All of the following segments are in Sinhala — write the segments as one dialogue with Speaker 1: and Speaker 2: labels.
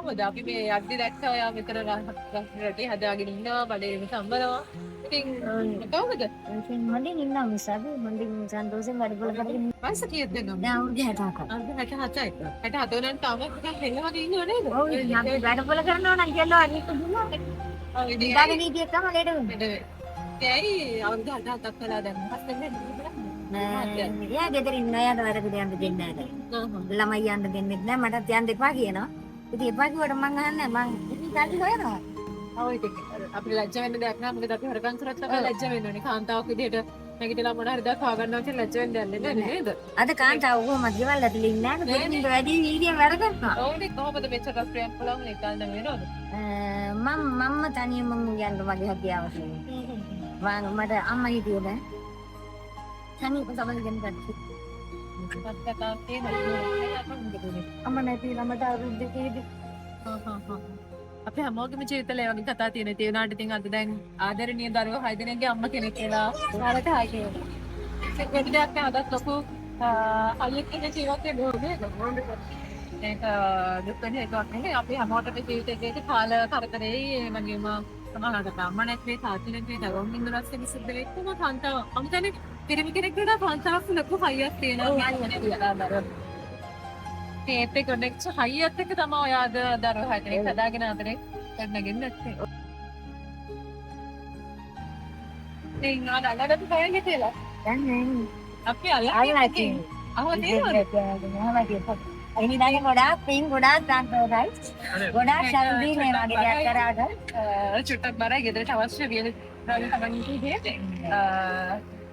Speaker 1: කොහොමද අපි මේ යද්දි දැක්කා ඔයා මෙතන රටේ හදාගෙන ඉන්නවා බඩේම සම්බරවා. ඉතින් කොහොමද?
Speaker 2: ඉතින් හොඳින් ඉන්නවා මිස් අපි හොඳින් සන්තෝෂෙන් වැඩපොළ කරගෙන
Speaker 1: වයස කීයද දෙන්නව?
Speaker 2: දැන් අවුරුදු 67ක්.
Speaker 1: අද 67යි. 67 නම් තාම ටිකක් හෙල්ල වගේ ඉන්නව නේද?
Speaker 2: ඔව් ඉතින් අපි වැඩපොළ කරනවා නම් කියලා අනිත් දුන්නා.
Speaker 1: ඔව් ඉතින්
Speaker 2: ඉඳගෙන හිටියේ තමයි ලේට වෙන්නේ.
Speaker 1: ඇයි අවුරුදු 67ක් වෙලා දැන් මොකක්ද වෙන්නේ?
Speaker 2: එයා ගෙදර ඉන්න අයද වැඩකට යන්න දෙන්නේ නැහැ. ළමයි යන්න දෙන්නෙත් නැහැ. මටත් යන්න එපා කියනවා. ඉතින් එපා කිව්වට මං අහන්නේ මං ඉතින් කල්ලි හොයනවා.
Speaker 1: ඔව් ඉතින් අපිට ලැජ්ජ වෙන්න දෙයක් නෑ. මොකද අපි හොරකම් කරත් අපිට ලැජ්ජ වෙන්න ඕනේ. කාන්තාවක් විදිහට නැගිටලා මොන හරි දෙයක් හොයාගන්නවා කියලා ලැජ්ජ වෙන්න යන්නේ නේද?
Speaker 2: අද කාන්තාව කොහොමද ගෙවල් ඇතුලේ ඉන්නේ නැහැ. දෙකින් වැඩි වීඩියෝ වැඩ කරනවා.
Speaker 1: ඔව් ඉතින් කොහොමද මෙච්චර ප්‍රේම පුළුවන් නේ කාල් නම් වෙනවද?
Speaker 2: මම තනියම යන්න මගේ හැකියාව තියෙනවා. මට අම්මා හිටියේ නෑ. තනියම තමයි ගෙන් ගත්තේ.
Speaker 1: කතා තියෙනවා.
Speaker 2: අම්මා නැති ළමට අවුරුදු දෙකේදී
Speaker 1: අපි හැමෝගෙම ජීවිතවල ඒ වගේ කතා තියෙන තියෙනාට ඉතින් අද දැන් ආදරණීය දරුවෝ 6 දෙනෙක්ගේ අම්මා කෙනෙක් කියලා ඔයාලට හයි කියනවා. ඒක වැඩි දෙයක් නෑ අදත් ලොකු අයියෙක් කෙනෙක් ජීවත් වෙන්න ඕනේ. ඒක දුක්ඛ හේතුවක් නෙමෙයි අපි හැමෝටම ජීවිතේදී කාල කරදරේ වගේම සමහරකට අම්මා නැත්නම් තාත්තා නැත්නම් දරුවෝ ඉඳලා සිද්ධ වෙච්චම කාන්තාව අමුතනේ පිරිමි කෙනෙක්ට කාන්තාවක් ලොකු හයියක් තියෙනවා කියන්නේ. ඒත් ඒක නෙක්ස් හයියත් එක්ක තමයි ඔයා අද දරුවෝ හදන්නේ හදාගෙන අතරේ කරනගෙන නැත්තේ. ඉතින් ආඩලකට බයන්නේ කියලා.
Speaker 2: දැන් නෑ.
Speaker 1: අපි අල්ලන්නේ.
Speaker 2: අයිනිදාගේ ගොඩාක් පින් ගොඩාක් සන්තෝෂයි. ගොඩාක් ශරදී මේ වගේ දෙයක් කරාට
Speaker 1: චුට්ටක් බරයි ගෙදරට අවශ්‍ය වියලි තමයි කිව්වේ.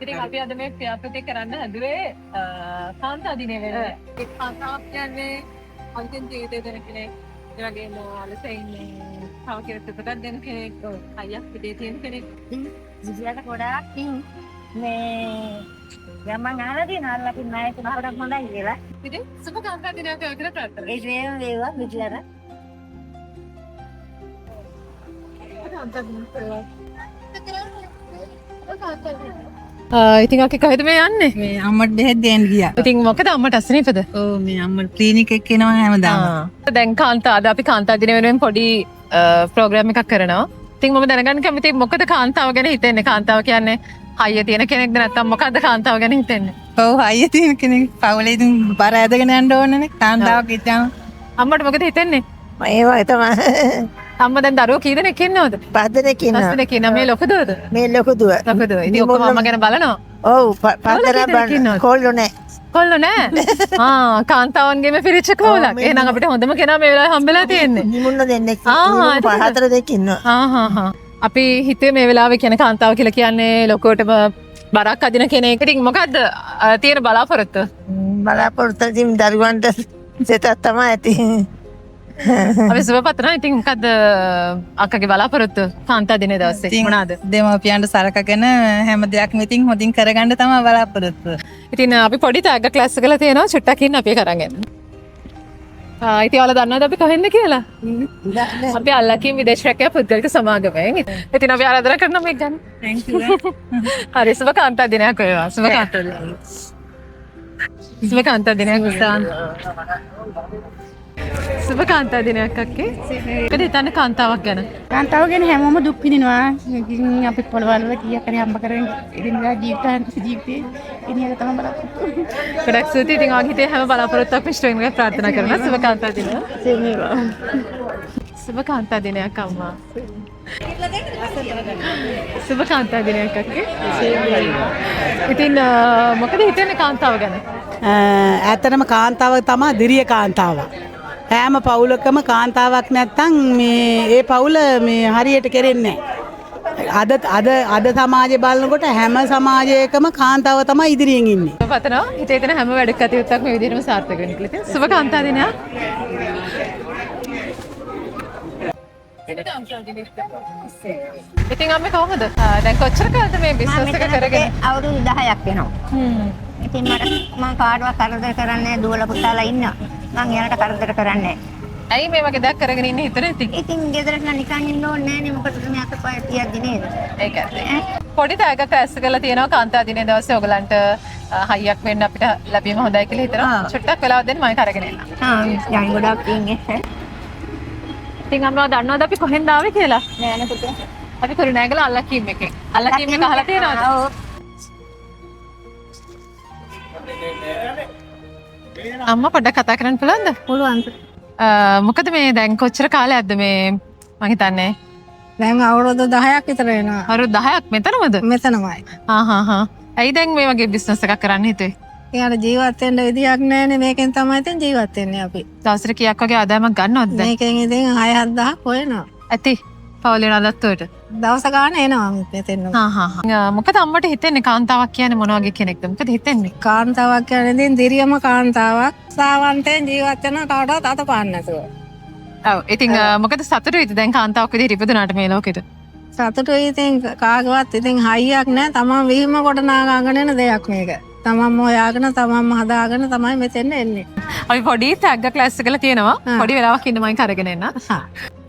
Speaker 1: ඉතින් අපි අද මේ ක්‍රියාපෘති කරන්න හැදුවේ කාන්තා දිනේ වෙනුවෙන්. ඒ කාන්තාවක් කියන්නේ අන්තිම ජීවිතේ දෙන කෙනෙක්. ඒ වගේම අලසෙන්නේ තව කෙනෙක් උපතක් දෙන කෙනෙක්. අයියක් පිටේ තියෙන කෙනෙක්.
Speaker 2: ජීවිතයට ගොඩාක් පින් මේ යමන් අහලා තියෙනවා අල්ලපු ණයට ගොඩක් හොඳයි කියලා.
Speaker 1: ඉතින් සුබ කාන්තා දිනයක් කියලා ප්‍රාර්ථනා
Speaker 2: ඒ වේවා විචාර.
Speaker 1: ඉතින් අපි කොහෙද මේ යන්නේ?
Speaker 3: මේ අම්මට බෙහෙත් දෙන්න ගියා.
Speaker 1: ඉතින් මොකද අම්මට අසනීපද?
Speaker 3: ඔව් මේ අම්මට ක්ලිනික් එක එනවා හැමදාම.
Speaker 1: දැන් කාන්තා අද අපි කාන්තා දින වෙනුවෙන් පොඩි ප්‍රෝග්‍රෑම් එකක් කරනවා. ඉතින් මම දැනගන්න කැමතියි මොකද කාන්තාව ගැන හිතෙන්නේ? කාන්තාව කියන්නේ හයිය තියෙන කෙනෙක්ද නැත්නම් මොකද්ද කාන්තාව ගැන හිතෙන්නේ?
Speaker 3: ඔව් හයිය තියෙන කෙනෙක්. පවුලේ ඉතින් බර ඇදගෙන යන්න ඕනනේ. කාන්තාවක් ඉතින්
Speaker 1: අම්මට මොකද හිතෙන්නේ?
Speaker 4: ඒවා තමයි.
Speaker 1: අම්මා දැන් දරුවෝ කී දෙනෙක් ඉන්නවද?
Speaker 4: 5 දෙනෙක් ඉන්නවා.
Speaker 1: 5 දෙනෙක් ඉන්නවා. මේ ලොකු දුවද?
Speaker 4: මේ ලොකු දුව.
Speaker 1: ලොකු දුව. ඉතින් ඔක්කොම අම්මා ගැන බලනවා.
Speaker 4: ඔව් පතරා බන්න කොල්ලෝ නෑ.
Speaker 1: කොල්ලෝ නෑ. කාන්තාවන්ගේම පිරිච්ච කෝලක්. එහෙනම් අපිට හොඳම කෙනා මේ වෙලාවේ හම්බෙලා තියෙන්නේ.
Speaker 4: නිමුන්න දෙන්නෙක්. 4 දෙනෙක් ඉන්නවා.
Speaker 1: අපි හිතේ මේ වෙලාවේ කියන කාන්තාව කියලා කියන්නේ ලොකෝටම බරක් අදින කෙනෙක්. ඉතින් මොකද්ද තියෙන බලාපොරොත්තු?
Speaker 4: බලාපොරොත්තු තින් දරුවන්ට සෙතක් තමයි ඇති.
Speaker 1: අපි සුබපතනවා. ඉතින් මොකද්ද අක්කගේ බලාපොරොත්තු කාන්තා දිනේ දවසේ මොනවාද?
Speaker 3: දෙමව්පියන්ට සලකගෙන හැම දෙයක්ම ඉතින් හොඳින් කරගන්න තමයි බලාපොරොත්තු.
Speaker 1: ඉතින් අපි පොඩි ටැග් ක්ලාස් එකලා තියෙනවා. චුට්ටක් ඉන්න අපි කරන් යන්න. ඉතින් ඔයාලා දන්නවද අපි කොහෙන්ද කියලා? අපි අල්ලකින් විදේශ රැකියා පුද්ගලික සමාගමෙන්. ඉතින් අපි ආරාධනා කරනවා මේක ගන්න.
Speaker 3: Thank you.
Speaker 1: හරි සුබ කාන්තා දිනයක් වේවා. සුබ කාන්තා දිනයක්. සුබ කාන්තා දිනයක් උසාන්. සුබ කාන්තා දිනයක් අක්කේ. මොකද හිතන්නේ කාන්තාවක් ගැන?
Speaker 5: කාන්තාව ගැන හැමෝම දුක් විඳිනවා. ඉතින් අපි පොළවල් වල කීයක් හරි හම්බ කරගෙන ඉදිරියට ජීවිතේ ඉනියක තමයි බලාපොරොත්තු.
Speaker 1: ගොඩක් ස්තුතියි. ඉතින් ඔයාගේ හිතේ හැම බලාපොරොත්තුවක් ඉෂ්ට වෙනවා ප්‍රාර්ථනා කරනවා. සුබ කාන්තා දිනයක්. සුබ කාන්තා දිනයක් අම්මා. සුබ කාන්තා දිනයක් අක්කේ. ඉතින් මොකද හිතන්නේ කාන්තාව ගැන?
Speaker 6: ඇත්තටම කාන්තාව තමයි දිරිය කාන්තාව. හැම පවුලකම කාන්තාවක් නැත්තම් මේ ඒ පවුල මේ හරියට කෙරෙන්නේ නැහැ. අද සමාජය බලනකොට හැම සමාජයකම කාන්තාව තමයි ඉදිරියෙන් ඉන්නේ.
Speaker 1: පතනවා හිතේ තියෙන හැම වැඩ කටයුත්තක්ම මේ විදිහටම සාර්ථක වෙන්න කියලා. ඉතින් සුබ කාන්තා දිනයක්. ඉතින් අම්මේ කොහොමද? දැන් කොච්චර කාලද මේ බිස්නස් එක කරගෙන?
Speaker 2: අවුරුදු 10ක් වෙනවා. ඉතින් මම කාටවත් කරදර කරන්නේ නැහැ. දුවලා පුතාලා ඉන්නවා. මම එයාලට කරදර කරන්නේ නැහැ.
Speaker 1: ඇයි මේ වගේ දෙයක් කරගෙන ඉන්නේ හිතේ ඉතින්?
Speaker 2: ඉතින් ගෙදරට නිකන් ඉන්න ඕනේ නැහැ නේ. මොකටද මේ අතපය තියද්දි නේද?
Speaker 1: ඒකයි. පොඩි ටැග්ගක් ඇස් කරලා තියෙනවා කාන්තා දිනේ දවසේ ඔයගලන්ට හයියක් වෙන්න අපිට ලැබීම හොඳයි කියලා හිතනවා. චුට්ටක් වෙලාවක් දෙන්න මම කරගෙන එන්න.
Speaker 2: යන් ගොඩක් පින්
Speaker 1: ඉතින් අම්මා දන්නවද අපි කොහෙන්ද ආවේ කියලා?
Speaker 2: නෑ නේ පුතේ.
Speaker 1: අපි කුරුණෑගල අල්ලකීම් එකෙන්. අල්ලකීම් එක අහලා තියෙනවද?
Speaker 2: ඔව්.
Speaker 1: අම්මා පොඩ්ඩක් කතා කරන්න පුළුවන්ද?
Speaker 2: පුළුවන්.
Speaker 1: මොකද මේ දැන් කොච්චර කාලයක්ද මේ මං හිතන්නේ
Speaker 2: දැන් අවුරුදු 10ක් විතර වෙනවා.
Speaker 1: අවුරුදු 10ක් මෙතනමද?
Speaker 2: මෙතනමයි.
Speaker 1: ඇයි දැන් මේ වගේ බිස්නස් එකක් කරන්න හිතුවේ?
Speaker 2: ඊට ජීවත් වෙන්න විදියක් නැහැනේ. මේකෙන් තමයි ඉතින් ජීවත් වෙන්නේ අපි.
Speaker 1: දවසට කීයක් වගේ ආදායමක් ගන්නවද දැන්?
Speaker 2: මේකෙන් ඉතින් 6-7000ක් හොයනවා.
Speaker 1: ඇති පවුලේ නලත්තුවට.
Speaker 2: දවස ගාන එනවා මෙතෙන්.
Speaker 1: මොකද අම්මට හිතෙන්නේ කාන්තාවක් කියන්නේ මොන වගේ කෙනෙක්ද? මොකද හිතෙන්නේ?
Speaker 2: කාන්තාවක් කියන්නේ ඉතින් දිරියම කාන්තාවක්. සාවන්තයෙන් ජීවත් වෙන කාටවත් අත පාන්න නැතුව.
Speaker 1: ඔව් ඉතින් මොකද සතුටුයිද දැන් කාන්තාවක් විදිහට ඉපදුනාට මේ ලෝකෙට?
Speaker 2: සතුටුයි ඉතින් කාගවත් ඉතින් හයියක් නැහැ. තමන් විහිම කොට නාගාගෙන එන දෙයක් මේක. තමන්ම හොයාගෙන තමන්ම හදාගෙන තමයි මෙතෙන් එන්නේ.
Speaker 1: අපි පොඩි ටැග් එකක් ලෑස්ති කරලා තියෙනවා. පොඩි වෙලාවක් ඉන්න මම කරගෙන එන්න.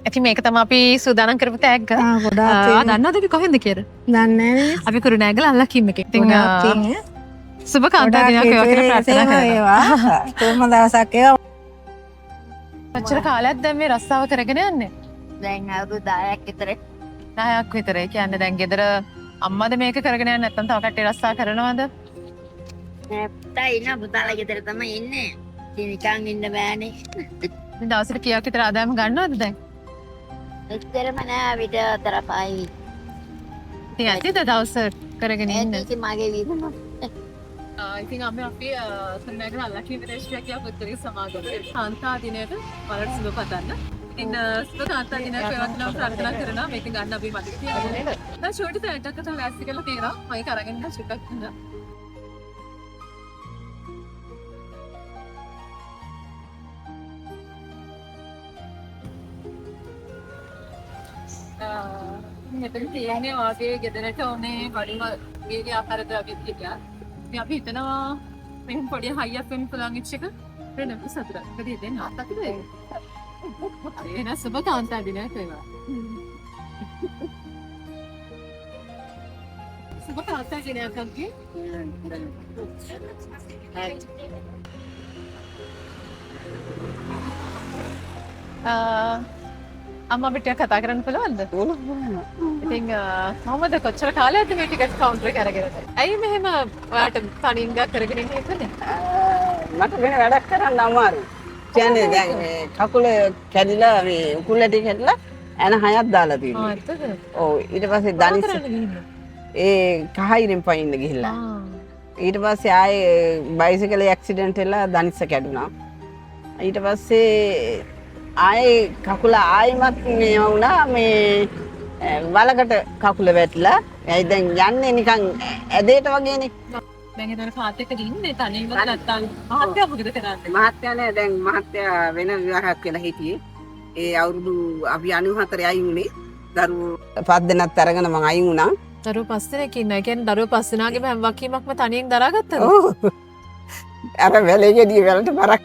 Speaker 1: ඉතින් මේක තමයි අපි සූදානම් කරපු ටැග්.
Speaker 2: ගොඩාක්
Speaker 1: දන්නවද අපි කොහෙන්ද කියලා?
Speaker 2: දන්නේ නැහැ.
Speaker 1: අපි කුරුණෑගල අල්ලකීම් එකේ. ඉතින්
Speaker 2: ගොඩාක්
Speaker 1: සුබ කාන්තා දිනයක් වේවා කියලා ප්‍රාර්ථනා කරනවා.
Speaker 2: කොහොම දවසක් ඒවා.
Speaker 1: කොච්චර කාලයක් දැන් මේ රස්සාව කරගෙන යන්නේ?
Speaker 2: දැන් අවුරුදු 10ක් විතර.
Speaker 1: 10ක් විතර. ඒ කියන්නේ දැන් ගෙදර අම්මද මේක කරගෙන යන්නේ නැත්නම් තව කට්ටිය රස්සා කරනවද?
Speaker 2: නෑ පුතා ඉන්න පුතාලා ගෙදර තමයි ඉන්නේ. ඉතින් නිකන් ඉන්න බෑනේ.
Speaker 1: ඉතින් දවසට කීයක් විතර ආදායම ගන්නවද දැන්?
Speaker 2: එච්චරම නෑ විතර 4-5.
Speaker 1: ඉතින් ඇතිද දවස කරගෙන ඉන්න?
Speaker 2: ඉතින් මගේ වීදම.
Speaker 1: ඉතින් අපි කුරුණෑගල අල්ලකීම් විදේශිකයා කියලා පුද්ගලික සමාගමේ කාන්තා දිනයට වලට සුබ පතන්න. ඉතින් සුබ කාන්තා දිනයක් වේවා කියලා ප්‍රාර්ථනා කරනවා. මේක ගන්න අපි මතක තියාගන්න. දැන් ෂෝටි සෙට් එකක් තමයි ලෑස්ති කරලා තියෙනවා. මම ඒක අරගෙන ඉන්න ටිකක් ඉන්න. මෙතන තියෙන්නේ වාගේ ගෙදරට ඕනේ වඩිම වේගය ආකාර ද්‍රව්‍ය ටිකක්. ඉතින් අපි හිතනවා මෙහෙම පොඩි හයියක් වෙන්න පුළුවන් ඉච්ච එක වෙන සතුටක්. කදී දෙන්න අත්තකද ඒක? එන සුබ කාන්තා දිනයක් වේවා. සුබ කාන්තා දිනයක් අක්කේ. අම්මා පිටිය කතා කරන්න පුළුවන්ද? ඉතින් මොහොමද කොච්චර කාලයක්ද මේ ටිකට් කවුන්ටර් එක අරගෙන? ඇයි මෙහෙම ඔයාලට තනියෙන් කරගෙන ඉන්නේ හිතන්නේ?
Speaker 7: මට වෙන වැඩක් කරන්න අමාරුයි. කියන්නේ දැන් මේ කකුල කැඩිලා මේ උකුල ටික කැඩිලා එන හයක් දාලා තියෙනවා.
Speaker 1: ඇත්තද?
Speaker 7: ඔව් ඊට පස්සේ දනිස් ඒ කහිරෙන් පයින්න ගිහිල්ලා. ඊට පස්සේ ආයේ බයිසිකල් ඇක්සිඩන්ට් වෙලා දනිස්ස කැඩුනා. ඊට පස්සේ ආයේ කකුල ආයිමත් මේ වුණා මේ වලකට කකුල වැටිලා. ඇයි දැන් යන්නේ නිකන් ඇදේට වගේනේ.
Speaker 1: දැන් ඒතර කාත් එක්ක ඉන්නේ තනියම නැත්තම් මහත්යා මොකද කරන්නේ?
Speaker 7: මහත්තයා නෑ දැන් මහත්තයා වෙන විවාහයක් වෙලා හිටියේ. ඒ අවුරුදු අපි 94 අයින් වුණේ. දරුවෝ 5 දෙනෙක් අරගෙන මම අයින් වුණා.
Speaker 1: දරුවෝ 5 දෙනෙක් ඉන්නවා. ඒ කියන්නේ දරුවෝ 5 දෙනාගේම හැම වකීමක්ම තනියෙන් දරාගත්තද?
Speaker 7: ඔව්. අර වැලේකදී වලට බරක්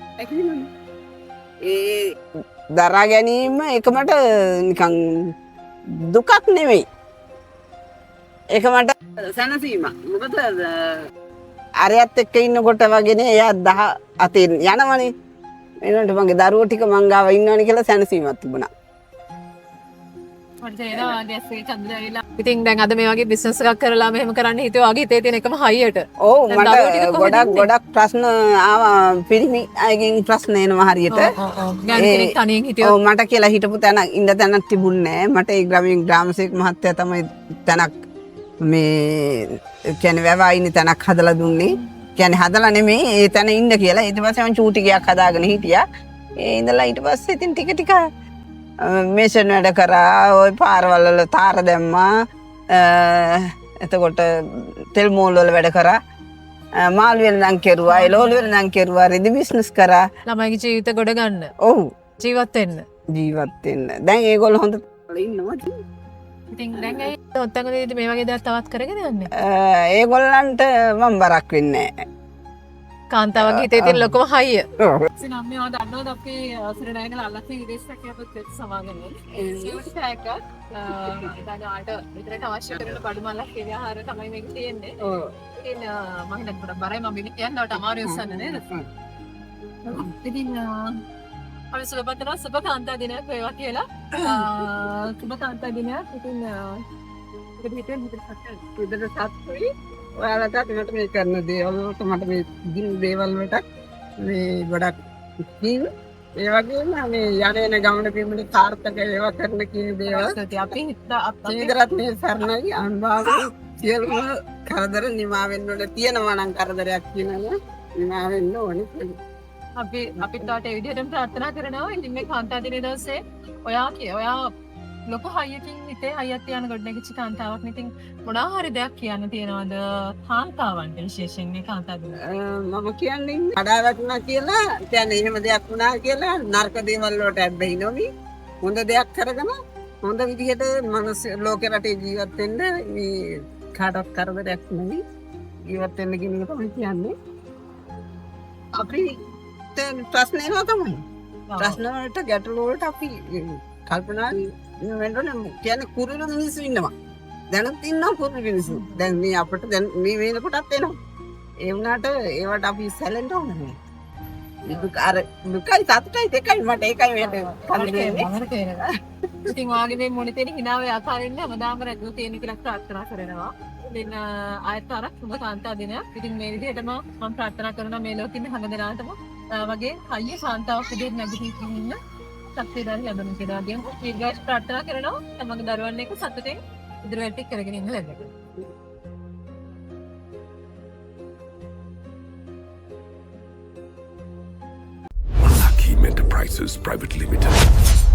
Speaker 7: ඒ දරා ගැනීම එකමට නිකන් දුකක් නෙවෙයි. ඒක මට සැනසීමක්. මොකද අරයත් එක්ක ඉන්නකොට වගේනේ එයා 17 යනවනේ. එනකොට මගේ දරුවෝ ටික මං ගාව ඉන්නවනේ කියලා සැනසීමක් තිබුණා.
Speaker 1: ඉතින් දැන් අද මේ වගේ බිස්නස් එකක් කරලා මෙහෙම කරන්න හිතුවා වගේ හිතේ තියෙන එකම හයියට.
Speaker 7: ඔව් මට ගොඩක් ප්‍රශ්න ආවා පිරිමි අයගෙන් ප්‍රශ්න එනවා හරියට.
Speaker 1: ගෑනු කෙනෙක් තනියෙන් හිටියොත්.
Speaker 7: ඔව් මට කියලා හිටපු තැන ඉන්න තැනක් තිබුණේ නැහැ. මට ඒ ග්‍රාමසේවක මහත්තයා තමයි තැනක් මේ කියන්නේ වැවා ඉන්න තැනක් හදලා දුන්නේ. කියන්නේ හදලා නෙමෙයි ඒ තැන ඉන්න කියලා. ඊට පස්සේ මම චූටි ගයක් හදාගෙන හිටියා. ඒ ඉඳලා ඊට පස්සේ ඉතින් ටික ටික මේෂන් වැඩ කරා. ওই පාරවල් වල තාර දැම්මා. එතකොට තෙල් මෝල් වල වැඩ කරා. මාළු වෙනදන් කෙරුවා. එළවලු වෙනදන් කෙරුවා. රෙදි බිස්නස් කරා.
Speaker 1: ළමයිගේ ජීවිත ගොඩ ගන්න.
Speaker 7: ඔව්
Speaker 1: ජීවත් වෙන්න.
Speaker 7: ජීවත් වෙන්න. දැන් ඒගොල්ලෝ හොඳ ඉන්නවා.
Speaker 1: ඉතින් දැන් ඇයි ඔත්තකදී මේ වගේ දේවල් තවත් කරගෙන යන්නේ?
Speaker 7: ඒගොල්ලන්ට මම බරක් වෙන්නේ නැහැ.
Speaker 1: කාන්තාවගේ හිතේ තියෙන ලොකම හයිය.
Speaker 7: ඔව්.
Speaker 1: සිනම්මේ ආ දන්නවද අපි කුරුණෑගල අල්ලකීම් විදේශිකයා පුද්ගලික සමාගමේ සියුටි ටැග් දැන් ආට විතරට අවශ්‍ය කරන බඩු මලක් ඒ ආහාර තමයි මේක තියෙන්නේ.
Speaker 7: ඔව්.
Speaker 1: ඉතින් මම හිතන්නේ ගොඩක් බරයි මම මෙන්න කියන්නවට අමාරු උස්සන්න නේද? ඉතින් අපි සුබපතනවා සුබ කාන්තා දිනයක් වේවා කියලා. සුබ කාන්තා දිනයක්. ඉතින්
Speaker 7: ඉදට සත්තුයි ඔයාලටත් මට මේ කරන දේවල් වලට මට මේ දින දේවල් වලට මේ ගොඩක් කිව් ඒ වගේම මේ යන ගමන පිළිබඳ සාර්ථක ඒවා කරන කියන දේවල්
Speaker 1: අපි හිතා
Speaker 7: ජීවිතරත් මේ සරණයි අනුභව සියලුම කරදර නිමා වෙන්න ඕනේ තියෙනවා නම් කරදරයක් කියනවා නිමා වෙන්න ඕනේ
Speaker 1: අපි තාට ඒ විදිහටම ප්‍රාර්ථනා කරනවා. ඉතින් මේ කාන්තා දිනේ දවසේ ඔයා ලොකු හයියකින් හිතේ හයියක් තියන ගොඩනැගිච්ච කාන්තාවක්. ඉතින් මොනවා හරි දෙයක් කියන්න තියනවාද කාන්තාවන්ට විශේෂයෙන් මේ කාන්තා දිනේ?
Speaker 7: මම කියන්නේ කඩා වැටුණා කියලා කියන්නේ එහෙම දෙයක් වුණා කියලා නරක දේවල් වලට ඇබ්බැහි නොවි හොඳ දෙයක් කරගෙන හොඳ විදිහට මනස ලෝක රටේ ජීවත් වෙන්න මේ කාටවත් කරදරයක් නෙවෙයි ජීවත් වෙන්න කියන එක තමයි කියන්නේ. අපි ප්‍රශ්න එනවා තමයි. ප්‍රශ්න වලට ගැටලු වලට අපි කල්පනා වෙන්න කියන්නේ කුරුළු මිනිස්සු ඉන්නවා. දැනුත් ඉන්නවා කුරුළු මිනිස්සු. දැන් මේ අපිට දැන් මේ වෙනකොටත් එනවා. ඒ වුණාට ඒවට අපි සැලෙන්න ඕනේ. දුකයි සතුටයි දෙකයි මට ඒකයි මේ කරන්නේ.
Speaker 1: ඉතින් වාගේ මේ මොනේ තියෙන හිනාවේ ආකාරයෙන් හැමදාම රැඳු තියෙන කියලා ප්‍රාර්ථනා කරනවා. ඉතින් ආයත අරක් සුබ කාන්තා දිනයක්. ඉතින් මේ විදිහටම මම ප්‍රාර්ථනා කරනවා මේ ලෝකෙින් හැම දෙනාටම වගේ හයිය කාන්තාවක් විදිහට නැගිටින්න ඉන්න ශක්තිය දැන් ලැබෙන කියලා. මේ ගාස් ප්‍රාර්ථනා කරනවා තමගේ දරුවන් එක්ක සතුටින් ඉදිරියට කරගෙන ඉන්න ලැබෙන්න.
Speaker 8: Hakim Enterprises Private Limited.